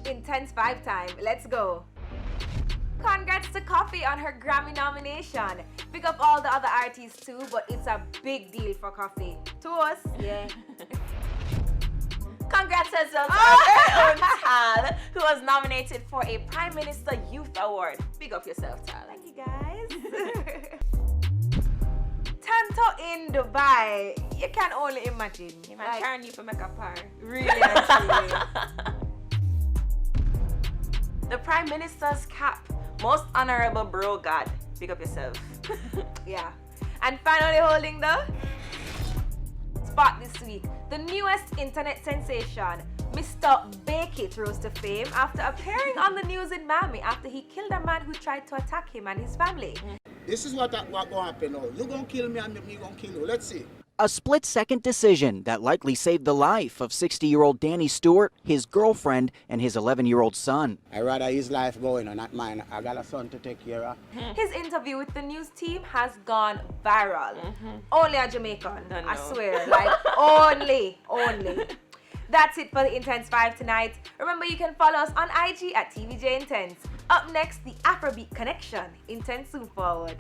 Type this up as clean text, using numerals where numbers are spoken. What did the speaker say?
Intense Vibe time. Let's go. Congrats to Coffee on her Grammy nomination. Pick up all the other artists too, but it's a big deal for Coffee. To us, yeah. Congrats as well to our very own Tal, who was nominated for a Prime Minister Youth Award. Big up yourself, Tal. Thank you, guys. Tanto in Dubai. You can only imagine. You might turn you for makeup par. Really and truly. The Prime Minister's cap. Most honorable bro God. Big up yourself. Yeah. And finally holding the spot this week, the newest internet sensation, Mr. Bakit rose to fame after appearing on the news in Miami after he killed a man who tried to attack him and his family. This is what going to happen now. You going to kill me and me going to kill you. Let's see. A split-second decision that likely saved the life of 60-year-old Danny Stewart, his girlfriend, and his 11-year-old son. I rather his life going on, not mine. I got a son to take care of. His interview with the news team has gone viral. Only a Jamaican, I swear. Like, only. That's it for the Intense 5 tonight. Remember, you can follow us on IG at TVJ Intense. Up next, the Afrobeat Connection. Intense Zoom Forward.